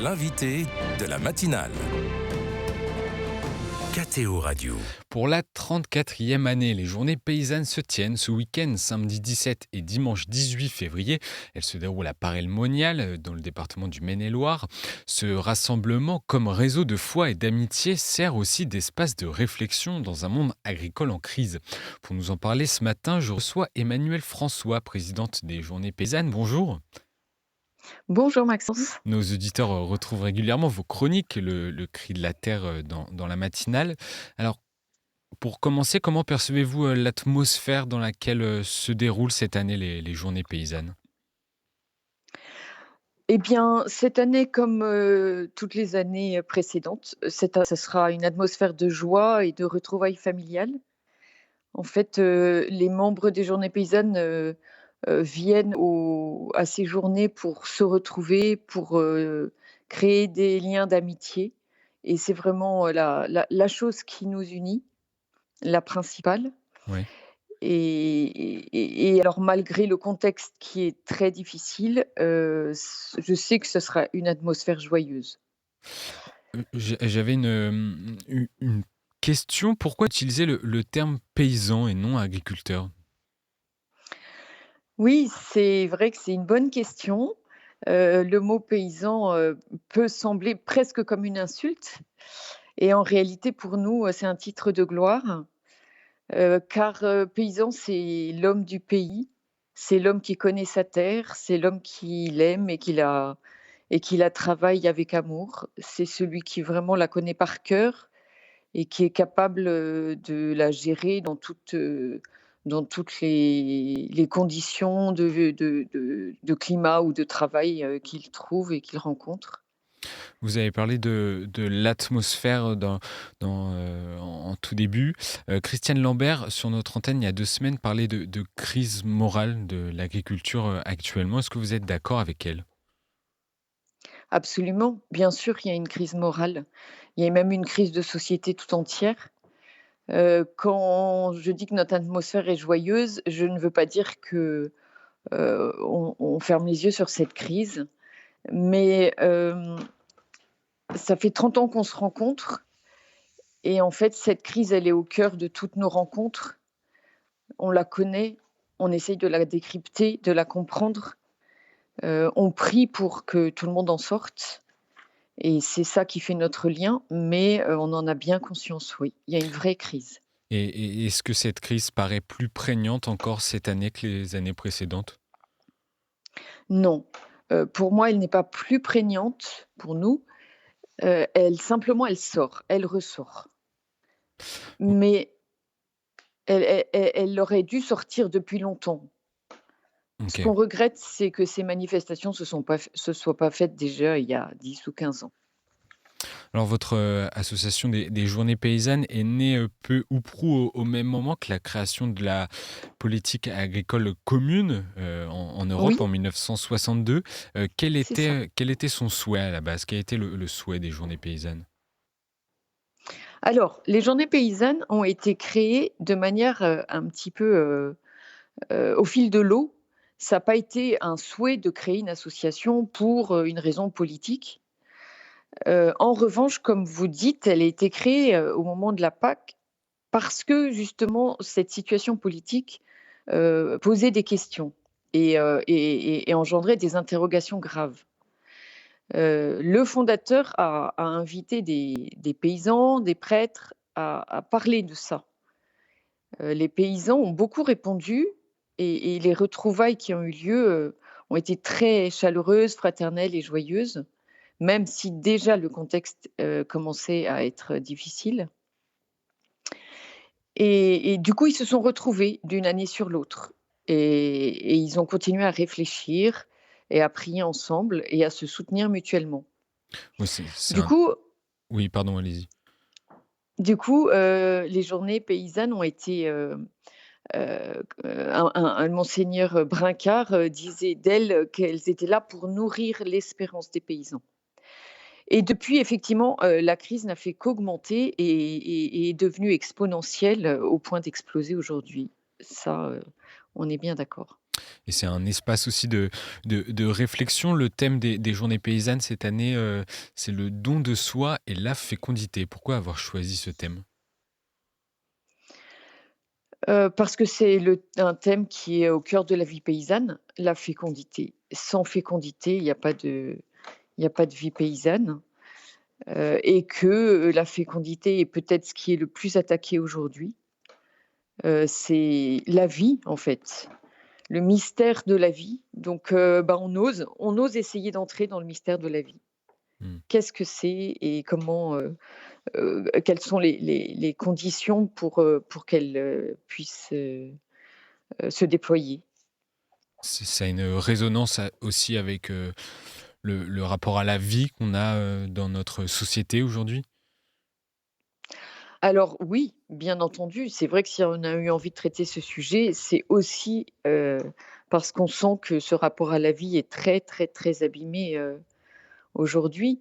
l'invité de la matinale. KTO Radio. Pour la 34e année, les journées paysannes se tiennent ce week-end, samedi 17 et dimanche 18 février. Elles se déroulent à Paray-le-Monial, dans le département du Maine-et-Loire. Ce rassemblement, comme réseau de foi et d'amitié, sert aussi d'espace de réflexion dans un monde agricole en crise. Pour nous en parler ce matin, je reçois Emmanuelle François, présidente des journées paysannes. Bonjour. Bonjour Maxence. Nos auditeurs retrouvent régulièrement vos chroniques, le cri de la terre dans la matinale. Alors, pour commencer, comment percevez-vous l'atmosphère dans laquelle se déroulent cette année les journées paysannes? Eh bien, cette année, comme toutes les années précédentes, ce sera une atmosphère de joie et de retrouvailles familiales. En fait, les membres des journées paysannes viennent à ces journées pour se retrouver, pour créer des liens d'amitié. Et c'est vraiment la chose qui nous unit, la principale. Oui. Et alors malgré le contexte qui est très difficile, je sais que ce sera une atmosphère joyeuse. J'avais une question. Pourquoi utiliser le terme paysan et non agriculteur? Oui, c'est vrai que c'est une bonne question. Le mot paysan, peut sembler presque comme une insulte et en réalité pour nous, c'est un titre de gloire, car, paysan, c'est l'homme du pays, c'est l'homme qui connaît sa terre, c'est l'homme qui l'aime et qui la travaille avec amour. C'est celui qui vraiment la connaît par cœur et qui est capable, de la gérer dans toutes les conditions de climat ou de travail, qu'il trouve et qu'il rencontre. Vous avez parlé de l'atmosphère en tout début. Christiane Lambert, sur notre antenne, il y a 2 semaines, parlait de crise morale de l'agriculture, actuellement. Est-ce que vous êtes d'accord avec elle? Absolument, bien sûr, il y a une crise morale. Il y a même une crise de société tout entière. Quand je dis que notre atmosphère est joyeuse, je ne veux pas dire que, on ferme les yeux sur cette crise, mais ça fait 30 ans qu'on se rencontre et en fait, cette crise, elle est au cœur de toutes nos rencontres. On la connaît, on essaye de la décrypter, de la comprendre. On prie pour que tout le monde en sorte et c'est ça qui fait notre lien, mais on en a bien conscience, oui. Il y a une vraie crise. Et est-ce que cette crise paraît plus prégnante encore cette année que les années précédentes? Non, pour moi, elle n'est pas plus prégnante pour nous, elle sort, elle ressort. O Mais elle aurait dû sortir depuis longtemps. Ce OK. qu'on regrette, c'est que ces manifestations se soient pas faites déjà il y a 10 ou 15 ans. Alors votre, association des journées paysannes est née, peu ou prou au même moment que la création de la politique agricole commune, en Europe Oui, en 1962. Quel c'est ça. était quel était son souhait à la base? Quel était le souhait des journées paysannes? Alors, les journées paysannes ont été créées de manière, un petit peu, au fil de l'eau. Ça n'a pas été un souhait de créer une association pour, une raison politique. En revanche, comme vous dites, elle a été créée, au moment de la PAC parce que justement cette situation politique, posait des questions et engendrait des interrogations graves. Le fondateur a invité des paysans, des prêtres à parler de ça. Les paysans ont beaucoup répondu et les retrouvailles qui ont eu lieu, ont été très chaleureuses, fraternelles et joyeuses, même si déjà le contexte, commençait à être difficile et du coup, ils se sont retrouvés d'une année sur l'autre et ils ont continué à réfléchir et à prier ensemble et à se soutenir mutuellement. Oui, c'est Du un coup oui, pardon, allez-y. les journées paysannes ont été, un monseigneur Brincart, disait d'elles qu'elles étaient là pour nourrir l'espérance des paysans et depuis effectivement, la crise n'a fait qu'augmenter et est devenue exponentielle, au point d'exploser aujourd'hui. Ça, on est bien d'accord. Et c'est un espace aussi de réflexion. Le thème des journées paysannes cette année, c'est le don de soi et la fécondité. Pourquoi avoir choisi ce thème? Parce que c'est un thème qui est au cœur de la vie paysanne, la fécondité. Sans fécondité, il y a pas de vie paysanne, et que, la fécondité est peut-être ce qui est le plus attaqué aujourd'hui. C'est la vie, en fait, le mystère de la vie. Donc, on ose essayer d'entrer dans le mystère de la vie. Mmh. Qu'est-ce que c'est et comment, quelles sont les conditions pour qu'elle, puisse, se déployer? Ça a une résonance aussi avec le rapport à la vie qu'on a dans notre société aujourd'hui? Alors oui, bien entendu, c'est vrai que si on a eu envie de traiter ce sujet, c'est aussi, parce qu'on sent que ce rapport à la vie est très, très, très abîmé, aujourd'hui,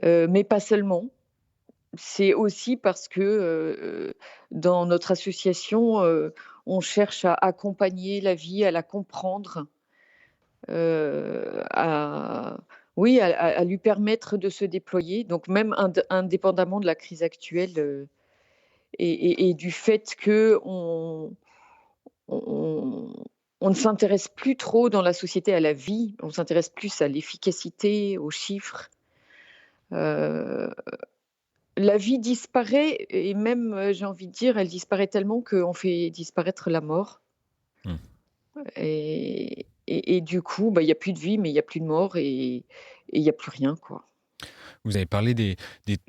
mais pas seulement. C'est aussi parce que, dans notre association, on cherche à accompagner la vie, à la comprendre, à oui, à lui permettre de se déployer, donc même indépendamment de la crise actuelle, et du fait qu'on on on ne s'intéresse plus trop dans la société à la vie, on s'intéresse plus à l'efficacité, aux chiffres. Heu, la vie disparaît et même, j'ai envie de dire, elle disparaît tellement qu'on fait disparaître la mort Mmh. et du coup, bah, il y a plus de vie, mais il y a plus de mort et il y a plus rien, quoi. Vous avez parlé des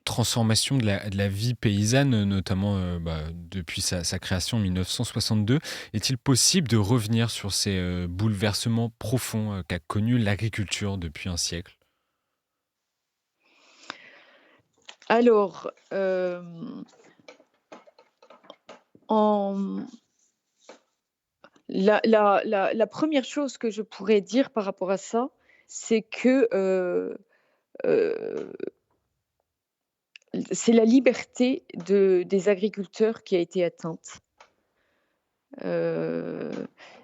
transformations de la vie paysanne, notamment depuis sa création en 1962. Est-il possible de revenir sur ces bouleversements profonds qu'a connus l'agriculture depuis un siècle? Alors, en la 1re chose que je pourrais dire par rapport à ça, c'est que, heu, c'est la liberté des agriculteurs qui a été atteinte. Heu,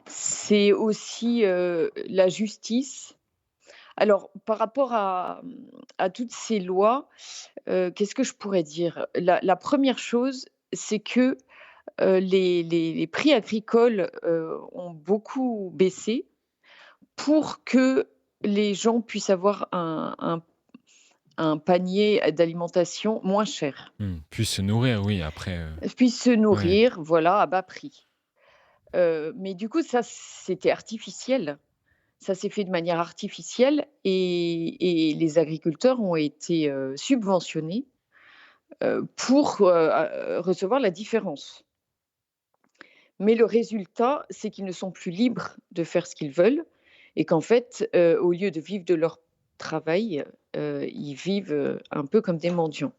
c'est aussi, la justice. Alors par rapport à toutes ces lois, qu'est-ce que je pourrais dire? La 1re chose, c'est que, les prix agricoles, ont beaucoup baissé pour que les gens puissent avoir un panier d'alimentation moins cher, Puisse se nourrir, oui, après, puissent se ouais. nourrir, voilà, à bas prix. Mais du coup, ça, c'était artificiel. Ça s'est fait de manière artificielle et les agriculteurs ont été, subventionnés, pour, recevoir la différence. Mais le résultat, c'est qu'ils ne sont plus libres de faire ce qu'ils veulent et qu'en fait, au lieu de vivre de leur travail, ils vivent, un peu comme des mendiants.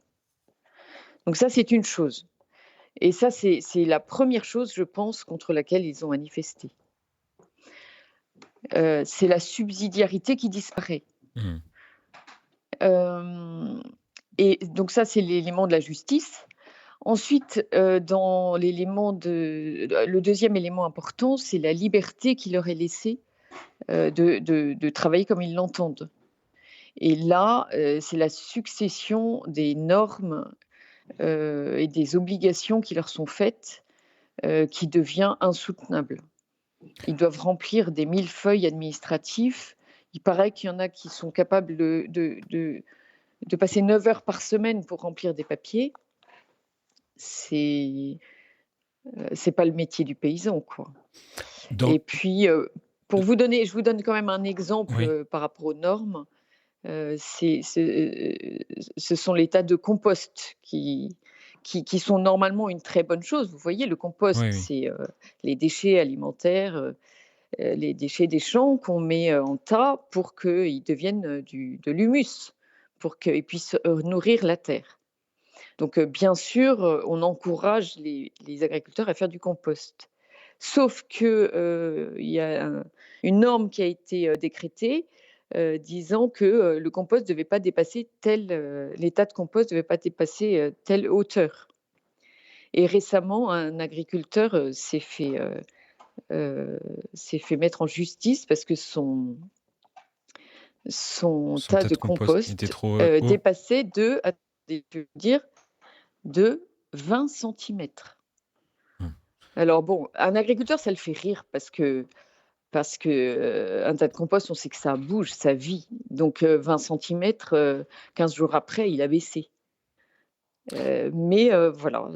Donc ça, c'est une chose et ça, c'est la 1re chose, je pense, contre laquelle ils ont manifesté. C'est la subsidiarité qui disparaît. Mmh. Hem et donc ça, c'est l'élément de la justice. Ensuite, dans le 2e élément important, c'est la liberté qui leur est laissée, de travailler comme ils l'entendent. Et là, c'est la succession des normes, et des obligations qui leur sont faites, qui devient insoutenable. Ils doivent remplir des millefeuilles administratifs. Il paraît qu'il y en a qui sont capables de passer 9 heures par semaine pour remplir des papiers. C'est, c'est pas le métier du paysan, quoi. Dans Et puis, pour vous donner je vous donne quand même un exemple, Oui, par rapport aux normes. Ce sont les tas de compost qui sont normalement une très bonne chose. Vous voyez, le compost, oui, oui. c'est, les déchets alimentaires, les déchets des champs qu'on met, en tas pour qu'ils deviennent, de l'humus, pour qu'ils puissent, nourrir la terre. Donc, bien sûr, on encourage les agriculteurs à faire du compost. Sauf que, il y a une norme qui a été, décrétée, disant que, le compost devait pas dépasser les tas de compost ne devaient pas dépasser, telle hauteur. Et récemment, un agriculteur, s'est fait, s'est fait mettre en justice parce que son Son tas tas de de compost était compost, trop haut. dépassait attendez, je vais vous dire, de 20 centimètres. Mmh. Alors bon, un agriculteur, ça le fait rire parce que, un tas de compost, on sait que ça bouge, ça vit. Donc 20 centimètres, 15 jours après, il a baissé. Mais voilà,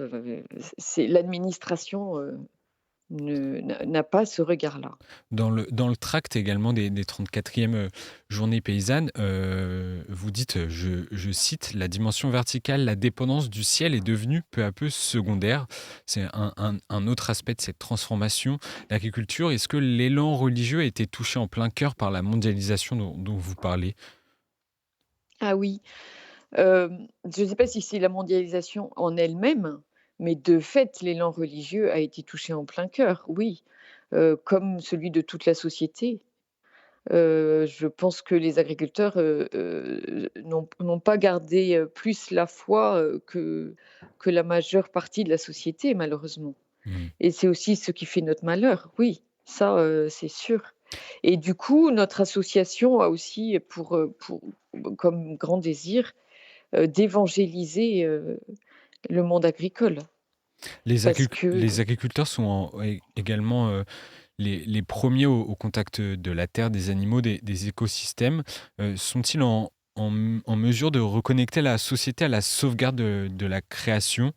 c'est l'administration, n'a pas ce regard-là. Dans le tract également des 34e journées paysannes, vous dites, je cite: «La dimension verticale, la dépendance du ciel est devenue peu à peu secondaire». C'est un autre aspect de cette transformation. L'agriculture, est-ce que l'élan religieux a été touché en plein cœur par la mondialisation dont vous parlez? Ah oui, je ne sais pas si c'est la mondialisation en elle-même, mais de fait, l'élan religieux a été touché en plein cœur, oui, comme celui de toute la société. Je pense que les agriculteurs, n'ont pas gardé, plus la foi, que la majeure partie de la société, malheureusement. Mmh. Et c'est aussi ce qui fait notre malheur, oui, ça, c'est sûr. Et du coup, notre association a aussi pour comme grand désir, d'évangéliser, le monde agricole. Parce que Les agriculteurs sont également les premiers au contact de la terre, des animaux, des écosystèmes. Sont-ils en mesure de reconnecter la société à la sauvegarde de la création,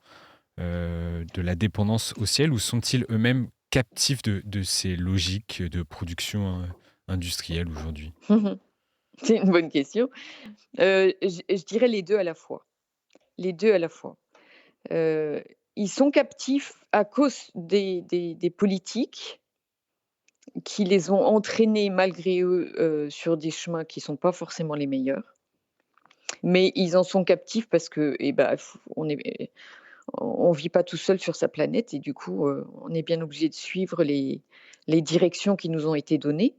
de la dépendance au ciel, ou sont-ils eux-mêmes captifs de ces logiques de production industrielle aujourd'hui? c'est une bonne question. Je dirais les 2 à la fois. Les 2 à la fois. Heu, Ils sont captifs à cause des politiques qui les ont entraînés malgré eux, sur des chemins qui sont pas forcément les meilleurs. Mais ils en sont captifs parce que et bah, f on vit pas tout seul sur sa planète et du coup, on est bien obligé de suivre les directions qui nous ont été données.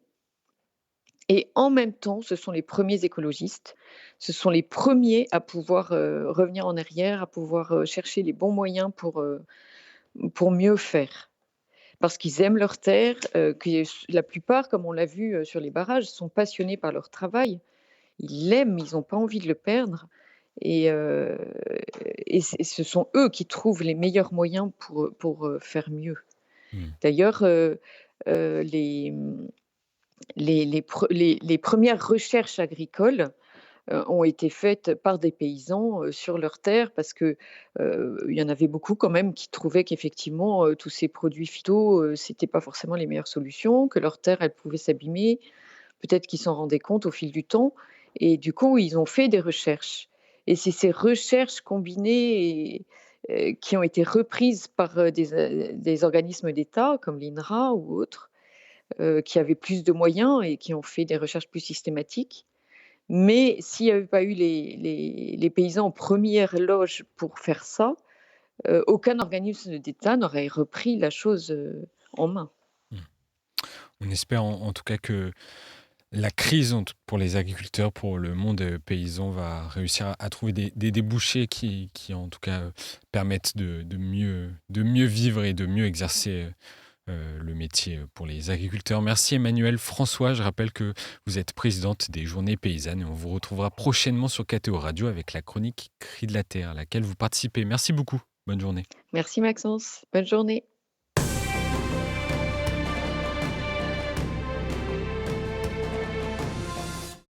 Et en même temps, ce sont les premiers écologistes. Ce sont les premiers à pouvoir, revenir en arrière, à pouvoir, chercher les bons moyens pour mieux faire. Parce qu'ils aiment leur terre, que la plupart, comme on l'a vu, sur les barrages, sont passionnés par leur travail. Ils l'aiment, ils ont pas envie de le perdre et heu et ce sont eux qui trouvent les meilleurs moyens pour faire mieux. Mmh. D'ailleurs, les, les 1res recherches agricoles, ont été faites par des paysans, sur leurs terres parce que, il y en avait beaucoup quand même qui trouvaient qu'effectivement, tous ces produits phyto, c'était pas forcément les meilleures solutions, que leurs terres, elles pouvaient s'abîmer. Peut-être qu'ils s'en rendaient compte au fil du temps et du coup, ils ont fait des recherches et c'est ces recherches combinées qui ont été reprises par, des organismes d'État comme l'INRA ou autres, qui avaient plus de moyens et qui ont fait des recherches plus systématiques. Mais s'il n'y avait pas eu les paysans en première loge pour faire ça, aucun organisme d'État n'aurait repris la chose, en main. Mmh. On espère en tout cas que la crise pour les agriculteurs, pour le monde paysan, va réussir à trouver des débouchés qui, en tout cas, permettent de mieux vivre et de mieux exercer le métier pour les agriculteurs. Merci Emmanuel François. Je rappelle que vous êtes présidente des Journées paysannes et on vous retrouvera prochainement sur KTO Radio avec la chronique Cris de la Terre à laquelle vous participez. Merci beaucoup. Bonne journée. Merci Maxence, bonne journée.